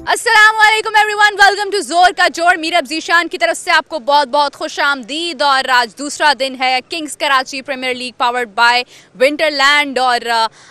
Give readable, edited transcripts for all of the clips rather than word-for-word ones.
अस्सलामुअलैकुम everyone, welcome to जोर का जोर। मीरब जीशान की तरफ से आपको बहुत बहुत खुशामदीद। और आज दूसरा दिन है Kings Karachi Premier League powered by Winterland और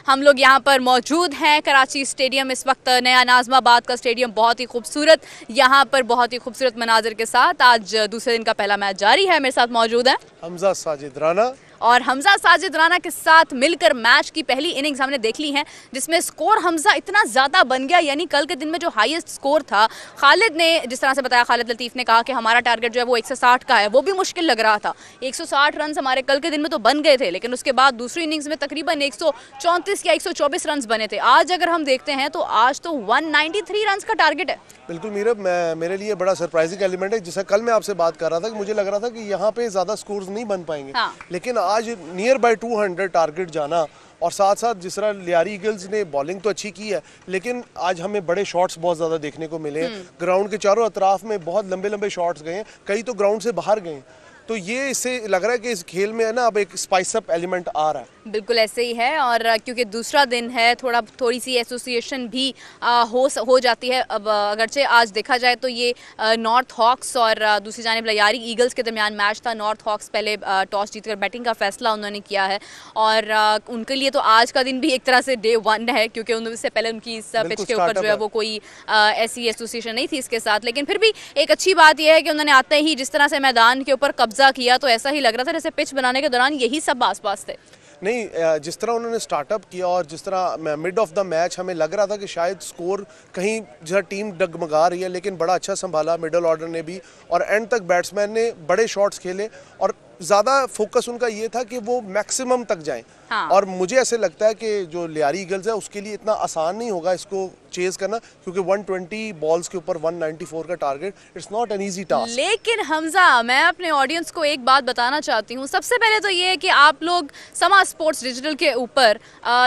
हम लोग यहाँ पर मौजूद हैं कराची स्टेडियम। इस वक्त नया नाज़माबाद का स्टेडियम बहुत ही खूबसूरत, यहाँ पर बहुत ही खूबसूरत मनाजिर के साथ आज दूसरे दिन का पहला मैच जारी है। मेरे साथ मौजूद है हमजा साजिद राना और हमजा साजिद राना के साथ मिलकर मैच की पहली इनिंग्स हमने देख ली है जिसमें स्कोर हमजा इतना ज़्यादा बन गया, यानी कल के दिन में जो हाईएस्ट स्कोर था खालिद ने जिस तरह से बताया, खालिद लतीफ़ ने कहा कि हमारा टारगेट जो है वो 160 का है, वो भी मुश्किल लग रहा था। 160 रन हमारे कल के दिन में तो बन गए थे, लेकिन उसके बाद दूसरी इनिंग्स में तकरीबन 134 या 124 रन बने थे। आज अगर हम देखते हैं तो आज तो 193 रन का टारगेट है। बिल्कुल मीरब, मेरे लिए बड़ा सरप्राइजिंग एलिमेंट है। जैसा कल मैं आपसे बात कर रहा था कि मुझे लग रहा था कि यहाँ पे ज़्यादा स्कोर्स नहीं बन पाएंगे, लेकिन आज नियर बाय 200 टारगेट जाना और साथ साथ जिस तरह लियारी ईगल्स ने बॉलिंग तो अच्छी की है, लेकिन आज हमें बड़े शॉट्स बहुत ज़्यादा देखने को मिले हैं। ग्राउंड के चारों अतराफ में बहुत लंबे लंबे शॉट्स गए हैं, कई तो ग्राउंड से बाहर गए। तो ये इससे लग रहा है कि इस खेल में है ना अब एक स्पाइस अप एलिमेंट आ रहा है। बिल्कुल ऐसे ही है, और क्योंकि दूसरा दिन है थोड़ी सी एसोसिएशन भी हो जाती है। अब अगरचे आज देखा जाए तो ये नॉर्थ हॉक्स और दूसरी जानिब लियारी ईगल्स के दरमियान मैच था। नॉर्थ हॉक्स पहले टॉस जीतकर बैटिंग का फैसला उन्होंने किया है और उनके लिए तो आज का दिन भी एक तरह से डे 1 है, क्योंकि उनसे पहले उनकी इस पिच के ऊपर जो है वो कोई ऐसी एसोसिएशन नहीं थी इसके साथ। लेकिन फिर भी एक अच्छी बात यह है कि उन्होंने आते ही जिस तरह से मैदान के ऊपर कब्जा किया तो ऐसा ही लग रहा था जैसे पिच बनाने के दौरान यही सब आसपास थे। नहीं, जिस तरह उन्होंने स्टार्टअप किया और जिस तरह मिड ऑफ द मैच हमें लग रहा था कि शायद स्कोर कहीं जहाँ टीम डगमगा रही है, लेकिन बड़ा अच्छा संभाला मिडल ऑर्डर ने भी और एंड तक बैट्समैन ने बड़े शॉट्स खेले और ज़्यादा फोकस उनका ये था कि वो मैक्सिमम तक जाएं। और मुझे ऐसे लगता है कि जो लियारी ईगल्स है उसके लिए इतना आसान नहीं होगा इसको चेज करना, क्योंकि 120 बॉल्स के ऊपर 194 का target, it's not an easy task. लेकिन हमजा, मैं अपने ऑडियंस को एक बात बताना चाहती हूँ। सबसे पहले तो ये है कि आप लोग समा स्पोर्ट्स डिजिटल के ऊपर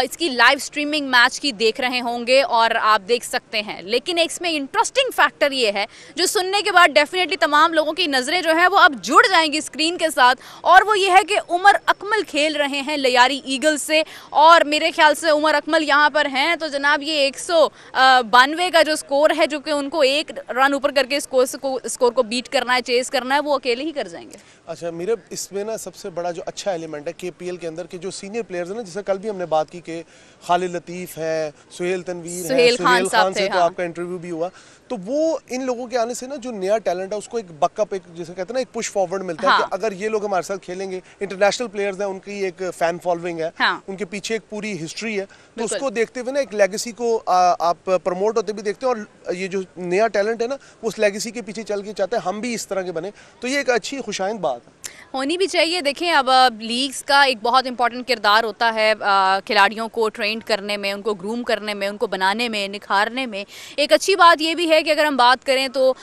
इसकी लाइव स्ट्रीमिंग मैच की देख रहे होंगे और आप देख सकते हैं, लेकिन इसमें इंटरेस्टिंग फैक्टर ये है जो सुनने के बाद डेफिनेटली तमाम लोगों की नज़रें जो है वो अब जुड़ जाएंगी स्क्रीन के साथ, और वो ये है कि उमर अकमल खेल रहे हैं लियारी ईगल्स से। और मेरे ख्याल से उमर अकमल यहाँ पर हैं तो जनाब ये 192 का जो स्कोर है, जो कि उनको 1 रन ऊपर करके स्कोर को बीट करना है, चेस करना है, वो अकेले ही कर जाएंगे। अच्छा मेरे इसमें ना सबसे बड़ा जो अच्छा एलिमेंट है KPL के अंदर के जो सीनियर प्लेयर्स हैं ना, जैसे कल भी हमने बात की कि खालिद लतीफ़ है, सुहेल तनवीर है, सुहेल खान से तो आपका इंटरव्यू भी हुआ, तो वो इन लोगों के आने से ना जो नया टैलेंट है उसको एक बकअप, एक जैसे कहते हैं ना एक पुश फॉरवर्ड मिलता है कि अगर ये लोग हमारे साथ खेलेंगे, इंटरनेशनल प्लेयर्स हैं, उनकी एक फैन फॉलोइंग है, उनके पीछे एक पूरी हिस्ट्री है, तो उसको देखते हुए ना एक लेगेसी को आप प्रमोट होते भी देखते हैं और ये जो नया टैलेंट है ना उस लेगेसी के पीछे चल के चाहते हैं हम भी इस तरह के बने, तो ये एक अच्छी खुशाइंद बात है, होनी भी चाहिए। देखें अब लीग्स का एक बहुत इंपॉर्टेंट किरदार होता है खिलाड़ियों को ट्रेन करने में, उनको ग्रूम करने में, उनको बनाने में, निखारने में। एक अच्छी बात ये भी है कि अगर हम बात करें तो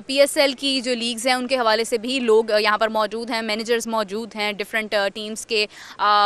PSL की जो लीग्स हैं उनके हवाले से भी लोग यहाँ पर मौजूद हैं, मैनेजर्स मौजूद हैं डिफरेंट टीम्स के,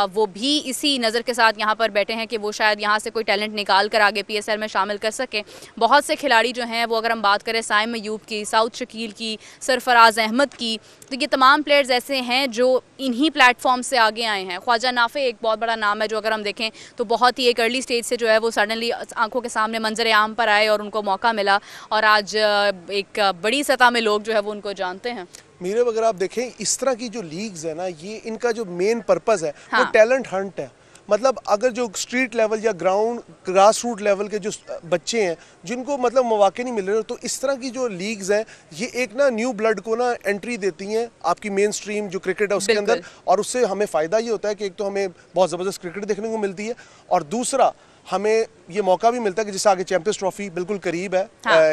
वो भी इसी नज़र के साथ यहाँ पर बैठे हैं कि वो शायद यहाँ से कोई टैलेंट निकाल कर आगे PSL में शामिल कर सकें। बहुत से खिलाड़ी जो हैं वो अगर हम बात करें साइम अयूब की, साउद शकील की, सरफराज अहमद की, तो ये तमाम प्लेयर्स ऐसे हैं जो इन्हीं प्लेटफॉर्म से आगे आए हैं। ख्वाजा नाफे एक बहुत बड़ा नाम है जो अगर हम देखें तो बहुत ही एक अर्ली स्टेज से जो है वो सडनली आंखों के सामने मंजर आम पर आए और उनको मौका मिला और आज एक बड़ी सतह में लोग जो है वो उनको जानते हैं। मेरे अगर आप देखें इस तरह की जो लीग्स है ना, ये इनका जो मेन पर्पस है वो टैलेंट हंट है। मतलब अगर जो स्ट्रीट लेवल या ग्रास रूट लेवल के जो बच्चे हैं जिनको मतलब मौके नहीं मिल रहे, तो इस तरह की जो लीग्स हैं ये एक ना न्यू ब्लड को ना एंट्री देती हैं आपकी मेन स्ट्रीम जो क्रिकेट है उसके अंदर, और उससे हमें फ़ायदा ये होता है कि एक तो हमें बहुत ज़बरदस्त क्रिकेट देखने को मिलती है और दूसरा हमें ये मौका भी मिलता है कि जैसे आगे चैंपियंस ट्रॉफी बिल्कुल करीब है,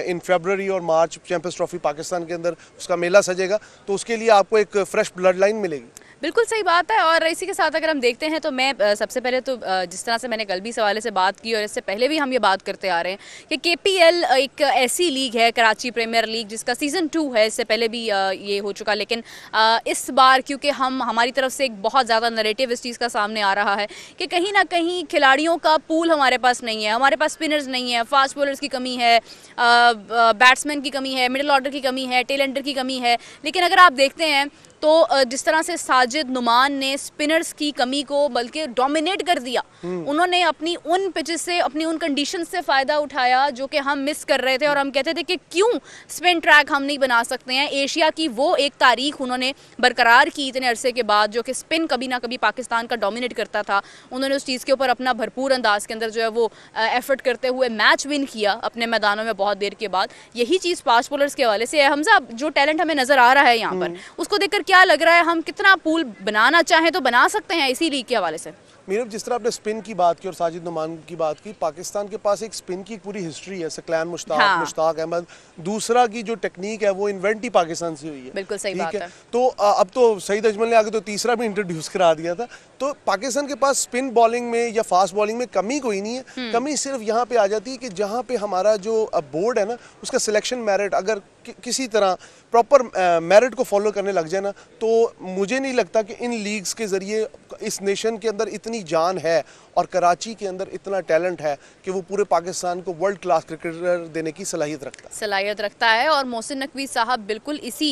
इन फरवरी और मार्च चैंपियंस ट्रॉफी पाकिस्तान के अंदर उसका मेला सजेगा, तो उसके लिए आपको एक फ्रेश ब्लड लाइन मिलेगी। बिल्कुल सही बात है। और इसी के साथ अगर हम देखते हैं तो मैं सबसे पहले तो जिस तरह से मैंने कल भी इस हवाले से बात की और इससे पहले भी हम ये बात करते आ रहे हैं कि KPL एक ऐसी लीग है, कराची प्रीमियर लीग, जिसका सीज़न 2 है, इससे पहले भी ये हो चुका, लेकिन इस बार क्योंकि हमारी तरफ से एक बहुत ज़्यादा नैरेटिव इस चीज़ का सामने आ रहा है कि कहीं ना कहीं खिलाड़ियों का पूल हमारे पास नहीं है, हमारे पास स्पिनर्स नहीं है, फास्ट बॉलर्स की कमी है, बैट्समैन की कमी है, मिडिल ऑर्डर की कमी है, टेल एंडर की कमी है। लेकिन अगर आप देखते हैं तो जिस तरह से साजिद नुमान ने स्पिनर्स की कमी को बल्कि डोमिनेट कर दिया, उन्होंने अपनी उन पिचेस से, अपनी उन कंडीशन से फ़ायदा उठाया जो कि हम मिस कर रहे थे, और हम कहते थे कि क्यों स्पिन ट्रैक हम नहीं बना सकते हैं। एशिया की वो एक तारीख उन्होंने बरकरार की इतने अरसे के बाद, जो कि स्पिन कभी ना कभी पाकिस्तान का डोमिनेट करता था। उन्होंने उस चीज़ के ऊपर अपना भरपूर अंदाज के अंदर जो है वो एफर्ट करते हुए मैच विन किया अपने मैदानों में बहुत देर के बाद। यही चीज़ फास्ट बॉलर्स के हवाले से है। हमजा, जो टैलेंट हमें नज़र आ रहा है यहाँ पर, उसको देखकर क्या लग रहा है, हम कितना पूल बनाना चाहें तो बना सकते हैं इसी लीग के हवाले से? मीरब, जिस तरह आपने स्पिन की बात की और साजिद नुमान की बात की, पाकिस्तान के पास एक स्पिन की पूरी हिस्ट्री है। सकलैन मुश्ताक, हाँ। मुश्ताक अहमद, दूसरा की जो टेक्निक है वो इन्वेंट ही पाकिस्तान से हुई है। बिल्कुल सही बात है। तो अब तो सईद अजमल ने आगे तो तीसरा भी इंट्रोड्यूस करा दिया था। तो पाकिस्तान के पास स्पिन बॉलिंग में या फास्ट बॉलिंग में कमी कोई नहीं है। कमी सिर्फ यहाँ पे आ जाती है कि जहाँ पे हमारा जो बोर्ड है ना, उसका सिलेक्शन मेरिट अगर किसी तरह प्रॉपर मेरिट को फॉलो करने लग जाए ना, तो मुझे नहीं लगता कि इन लीग्स के ज़रिए इस नेशन के अंदर इतनी जान है और कराची के अंदर इतना टैलेंट है कि वो पूरे पाकिस्तान को वर्ल्ड क्लास क्रिकेटर देने की सलाहियत रखता है। और मोहसिन नकवी साहब बिल्कुल इसी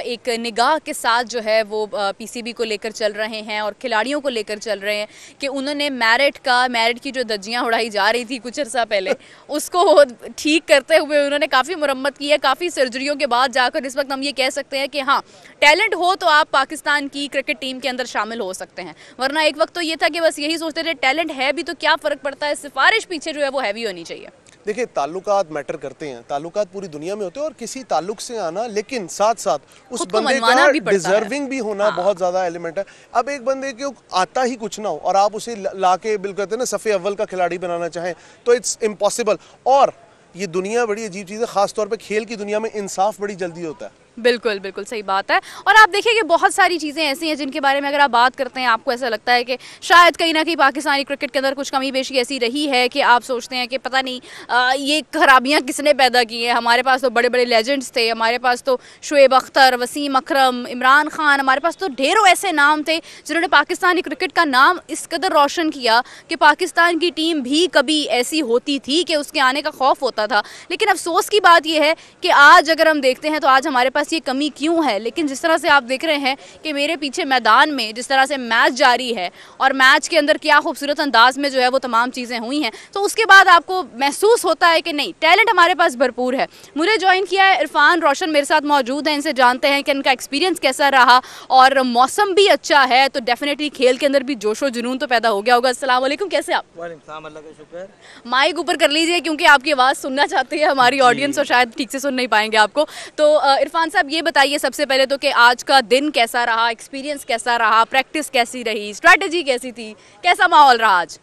एक निगाह के साथ जो है वो पीसीबी को लेकर चल रहे हैं और खिलाड़ियों को लेकर चल रहे हैं कि उन्होंने मेरिट की जो धज्जियाँ उड़ाई जा रही थी कुछ अर्सा पहले, उसको ठीक करते हुए उन्होंने काफ़ी मुरम्मत की है। काफ़ी सर्जरियों के बाद जाकर इस वक्त हम ये कह सकते हैं कि हाँ, टैलेंट हो तो आप पाकिस्तान की क्रिकेट टीम के अंदर शामिल हो सकते हैं। वरना एक वक्त तो ये था कि बस यही सोचते थे टैलेंट है भी तो क्या फ़र्क पड़ता है, सिफारिश पीछे जो है वो हैवी होनी चाहिए। देखिए, ताल्लुकात मैटर करते हैं, ताल्लुकात पूरी दुनिया में होते हैं और किसी ताल्लुक से आना, लेकिन साथ साथ उस बंदे का डिजर्विंग भी होना बहुत ज़्यादा एलिमेंट है। अब एक बंदे को आता ही कुछ ना हो और आप उसे लाके बिल्कुल कहते हैं ना सफ़े अव्वल का खिलाड़ी बनाना चाहें तो इट्स इम्पॉसिबल। और ये दुनिया बड़ी अजीब चीज़ है, ख़ासतौर पे खेल की दुनिया में इंसाफ बड़ी जल्दी होता है। बिल्कुल बिल्कुल सही बात है। और आप देखिए कि बहुत सारी चीज़ें ऐसी हैं जिनके बारे में अगर आप बात करते हैं आपको ऐसा लगता है कि शायद कहीं ना कहीं पाकिस्तानी क्रिकेट के अंदर कुछ कमी पेशी ऐसी रही है कि आप सोचते हैं कि पता नहीं ये खराबियां किसने पैदा की है। हमारे पास तो बड़े बड़े लेजेंड्स थे, हमारे पास तो शुएब अख्तर, वसीम अकरम, इमरान खान, हमारे पास तो ढेरों ऐसे नाम थे जिन्होंने पाकिस्तानी क्रिकेट का नाम इस कदर रोशन किया कि पाकिस्तान की टीम भी कभी ऐसी होती थी कि उसके आने का खौफ होता था। लेकिन अफसोस की बात यह है कि आज अगर हम देखते हैं तो आज हमारे पास ये कमी क्यों है। लेकिन जिस तरह से आप देख रहे हैं कि मेरे पीछे मैदान में जिस तरह से मैच जारी है और मैच के अंदर क्या खूबसूरत अंदाज में जो है वो तमाम चीज़ें हुई हैं, तो उसके बाद आपको महसूस होता है कि नहीं, टैलेंट हमारे पास भरपूर है। मुझे ज्वाइन किया है इरफान रोशन मेरे साथ मौजूद हैं, इनसे जानते हैं कि इनका एक्सपीरियंस कैसा रहा। और मौसम भी अच्छा है तो डेफिनेटली खेल के अंदर भी जोशो जुनून तो पैदा हो गया होगा। अस्सलाम वालेकुम, कैसे आप? वालेकुम, अल्लाह का शुक्र। माइक ऊपर कर लीजिए क्योंकि आपकी आवाज़ सुनना चाहती है हमारी ऑडियंस और शायद ठीक से सुन नहीं पाएंगे आपको। तो इरफान साहब ये बताइए सबसे पहले तो कि आज का दिन कैसा रहा, एक्सपीरियंस कैसा रहा, प्रैक्टिस कैसी रही, स्ट्रैटेजी कैसी थी, कैसा माहौल रहा आज?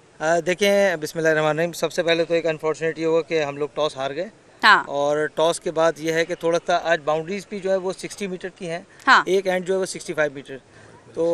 देखिए, बिस्मिल्लाहिर्रहमानिर्रहीम, सबसे पहले तो एक अनफॉर्चुनेट ये हुआ कि हम लोग टॉस हार गए। हाँ। और टॉस के बाद ये है कि थोड़ा सा आज बाउंड्रीज भी जो है वो 60 मीटर की हैं। हाँ। एक एंड जो है वो 65 मीटर। तो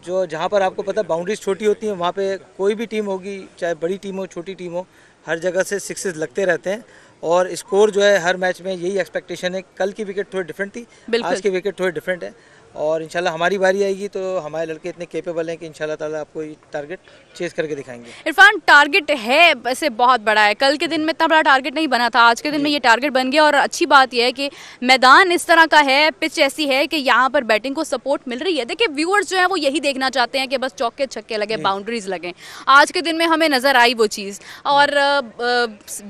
जो जहाँ पर आपको पता है बाउंड्रीज छोटी होती हैं, वहाँ पे कोई भी टीम होगी, चाहे बड़ी टीम हो छोटी टीम हो, हर जगह से सिक्सेस लगते रहते हैं। और स्कोर जो है हर मैच में यही एक्सपेक्टेशन है। कल की विकेट थोड़ी डिफरेंट थी, आज की विकेट थोड़ी डिफरेंट है। और इंशाल्लाह हमारी बारी आएगी तो हमारे लड़के इतने केपेबल हैं कि इंशाल्लाह ताला आपको ये टारगेट चेस करके दिखाएंगे। इरफान, टारगेट है वैसे बहुत बड़ा है, कल के दिन में इतना बड़ा टारगेट नहीं बना था, आज के दिन में ये टारगेट बन गया। और अच्छी बात यह है कि मैदान इस तरह का है, पिच ऐसी है कि यहाँ पर बैटिंग को सपोर्ट मिल रही है। देखिए, व्यूअर्स जो है वो यही देखना चाहते हैं कि बस चौके छक्के लगे, बाउंड्रीज लगे। आज के दिन में हमें नज़र आई वो चीज़। और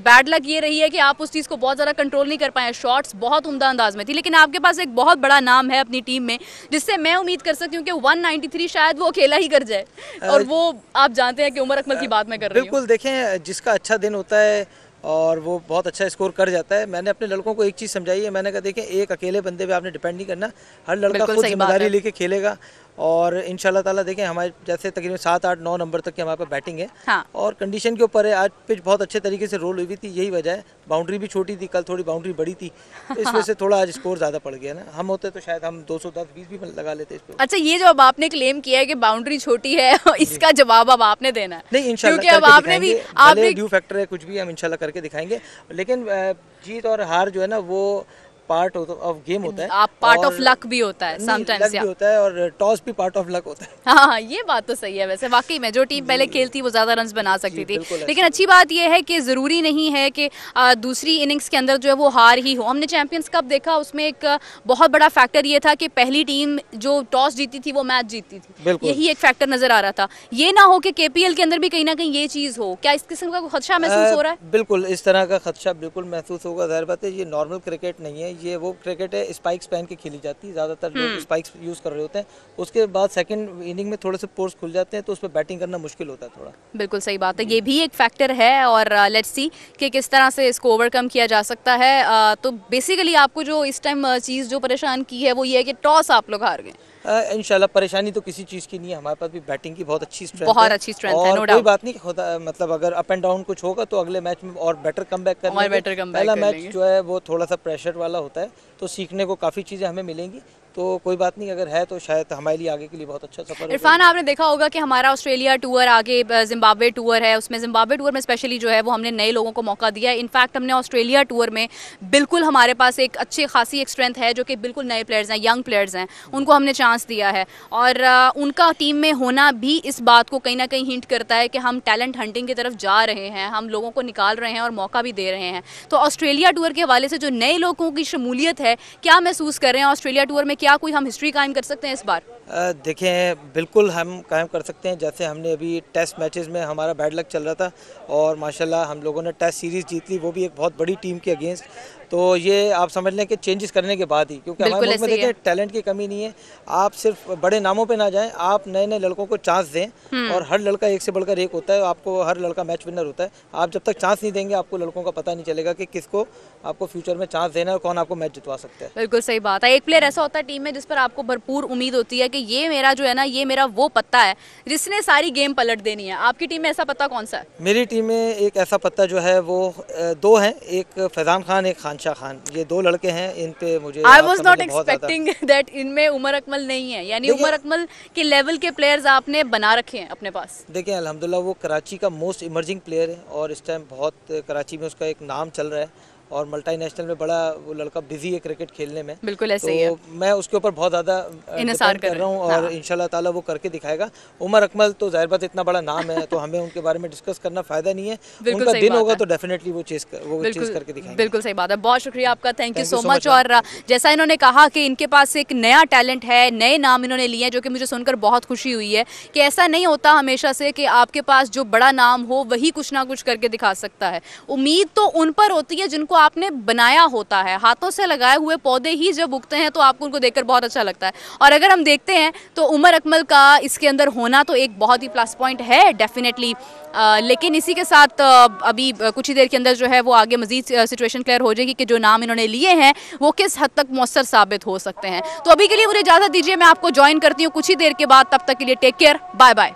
बैड लक ये रही है कि आप उस चीज़ को बहुत ज़्यादा कंट्रोल नहीं कर पाए। शॉट्स बहुत उम्दा अंदाज में थी, लेकिन आपके पास एक बहुत बड़ा नाम है अपनी टीम में जिससे मैं उम्मीद कर सकती हूँ कि 193 शायद वो अकेला ही कर जाए। और वो आप जानते हैं कि उमर अकमल की बात मैं कर रही हूँ। बिल्कुल, देखें, जिसका अच्छा दिन होता है और वो बहुत अच्छा स्कोर कर जाता है। मैंने अपने लड़कों को एक चीज़ समझाई है, मैंने कहा देखें, एक अकेले बंदे पे आपने डिपेंड नहीं करना, हर लड़का खुद जिम्मेदारी लेके खेलेगा। और इंशाल्लाह ताला देखें, हमारे जैसे तकरीबन 7, 8, 9 नंबर तक की हमारे पास बैटिंग है। हाँ। और कंडीशन के ऊपर है, आज पिच बहुत अच्छे तरीके से रोल हुई थी, यही वजह है। बाउंड्री भी छोटी थी, कल थोड़ी बाउंड्री बड़ी थी, इस वजह से थोड़ा आज स्कोर ज़्यादा पड़ गया ना। हम होते तो शायद हम 210-20 भी लगा लेते इस पर। अच्छा, ये जो अब आपने क्लेम किया है कि बाउंड्री छोटी है, इसका जवाब अब आपने देना है। नहीं, इंशाल्लाह, क्योंकि अब आपने भी ड्यू फैक्टर है, कुछ भी हम इंशाल्लाह करके दिखाएंगे। लेकिन जीत और हार जो है ना वो पार्ट ऑफ गेम होता है, आप पार्ट ऑफ लक भी होता है समटाइम्स, भी होता है और टॉस भी पार्ट ऑफ लक होता है। हाँ ये बात तो सही है। वैसे वाकई में जो टीम पहले खेलती वो ज़्यादा रन्स बना सकती थी, लेकिन अच्छी बात यह है कि ज़रूरी नहीं है कि दूसरी इनिंग्स के अंदर जो है वो हार ही हो। हमने चैंपियंस कप देखा, उसमें एक बहुत बड़ा फैक्टर ये था कि पहली टीम जो टॉस जीती थी वो मैच जीतती थी, यही एक फैक्टर नजर आ रहा था। ये ना हो कि केपीएल के अंदर भी कहीं ना कहीं ये चीज़ हो, क्या इस किस्म का खदशा महसूस हो रहा है? बिल्कुल इस तरह का खदशा बिल्कुल महसूस होगा, जाहिर बात है। ये नॉर्मल क्रिकेट नहीं है, ये वो क्रिकेट है स्पाइक्स पहन के खेली जाती है, ज़्यादातर लोग स्पाइक्स यूज़ कर रहे होते हैं। उसके बाद सेकंड इनिंग में थोड़े से पोर्स खुल जाते हैं तो उस पर बैटिंग करना मुश्किल होता है थोड़ा। बिल्कुल सही बात है, ये भी एक फैक्टर है और लेट्स सी कि किस तरह से इसको ओवरकम किया जा सकता है। तो बेसिकली आपको जो इस टाइम चीज़ जो परेशान की है वो ये है कि टॉस आप लोग हार गए। इंशाल्लाह परेशानी तो किसी चीज़ की नहीं है, हमारे पास भी बैटिंग की बहुत अच्छी स्ट्रेंथ बहुत अच्छी स्ट्रेंथ है, नो डाउट। कोई बात नहीं होता, मतलब अगर अप एंड डाउन कुछ होगा तो अगले मैच में और बेटर कमबैक करेंगे। पहला मैच जो है वो थोड़ा सा प्रेशर वाला होता है, तो सीखने को काफ़ी चीज़ें हमें मिलेंगी, तो कोई बात नहीं, अगर है तो शायद हमारे लिए आगे के लिए बहुत अच्छा सफर। इरफान, आपने देखा होगा कि हमारा ऑस्ट्रेलिया टूर, आगे जिम्बाब्वे टूर है, उसमें जिम्बाब्वे टूर में स्पेशली जो है वो हमने नए लोगों को मौका दिया है। इनफैक्ट हमने ऑस्ट्रेलिया टूर में बिल्कुल हमारे पास एक अच्छी खासी एक स्ट्रेंथ है जो कि बिल्कुल नए प्लेयर्स हैं, यंग प्लेयर्स हैं, उनको हमने चांस दिया है और उनका टीम में होना भी इस बात को कहीं ना कहीं हिंट करता है कि हम टैलेंट हंटिंग की तरफ जा रहे हैं, हम लोगों को निकाल रहे हैं और मौका भी दे रहे हैं। तो ऑस्ट्रेलिया टूर के हवाले से जो नए लोगों की शमूलियत है, क्या महसूस कर रहे हैं ऑस्ट्रेलिया टूर में? क्या कोई हम हिस्ट्री कायम कर सकते हैं इस बार? देखें, बिल्कुल हम कायम कर सकते हैं। जैसे हमने अभी टेस्ट मैचेस में हमारा बैड लक चल रहा था और माशाल्लाह हम लोगों ने टेस्ट सीरीज़ जीत ली, वो भी एक बहुत बड़ी टीम के अगेंस्ट। तो ये आप समझ लें कि चेंजेस करने के बाद ही, क्योंकि हमारे मुल्क में देखिए टैलेंट की कमी नहीं है। आप सिर्फ बड़े नामों पे ना जाएं, आप नए नए लड़कों को चांस दें और हर लड़का एक से बढ़कर एक होता है, आपको हर लड़का मैच विनर होता है। आप जब तक चांस नहीं देंगे आपको लड़कों का पता नहीं चलेगा कि किसको आपको फ्यूचर में चांस देना है और कौन आपको मैच जितवा सकता है। बिल्कुल सही बात है। एक प्लेयर ऐसा होता है टीम में जिस पर आपको भरपूर उम्मीद होती है कि ये मेरा जो है ना, ये मेरा वो पत्ता है जिसने सारी गेम पलट देनी है। आपकी टीम में ऐसा पत्ता कौन सा है? मेरी टीम में एक ऐसा पत्ता जो है वो दो हैं, एक फैजान खान, एक खानशाह खान। ये दो लड़के हैं, इन पे मुझे I was not expecting that इनमें उमर अकमल नहीं है, यानी उमर अकमल के लेवल के प्लेयर्स आपने बना रखे हैं अपने पास। देखिए अल्हम्दुलिल्लाह वो कराची का मोस्ट इमर्जिंग प्लेयर है और इस टाइम बहुत कराची में उसका एक नाम चल रहा है और मल्टीनेशनल में बड़ा वो लड़का बिजी है क्रिकेट खेलने में। बिल्कुल ऐसे ही है। मैं उसके ऊपर बहुत ज़्यादा इंतजार कर रहा हूँ और इंशाल्लाह ताला वो करके दिखाएगा। उमर अकमल तो जाहिर बात इतना बड़ा नाम है तो हमें उनके बारे में डिस्कस करना फ़ायदा नहीं है, उनका दिन होगा तो डेफिनेटली वो चेज़ करके दिखाएंगे। बिल्कुल सही बात है, बहुत शुक्रिया आपका, थैंक यू सो मच। और जैसा इन्होंने कहा कि इनके पास एक नया टैलेंट है, नए नाम इन्होंने लिए हैं, जो कि मुझे सुनकर बहुत खुशी हुई है कि ऐसा नहीं होता हमेशा से कि आपके पास जो बड़ा नाम हो वही कुछ ना कुछ करके दिखा सकता है। उम्मीद तो उन पर होती है जिनको आपने बनाया होता है। हाथों से लगाए हुए पौधे ही जब उगते हैं तो आपको उनको देखकर बहुत अच्छा लगता है। और अगर हम देखते हैं तो उमर अकमल का इसके अंदर होना तो एक बहुत ही प्लस पॉइंट है डेफिनेटली। लेकिन इसी के साथ अभी कुछ ही देर के अंदर जो है वो आगे मजीद सिचुएशन क्लियर हो जाएगी कि जो नाम इन्होंने लिए हैं वो किस हद तक मौसर साबित हो सकते हैं। तो अभी के लिए मुझे इजाज़त दीजिए, मैं आपको ज्वाइन करती हूँ कुछ ही देर के बाद। तब तक के लिए टेक केयर, बाय बाय।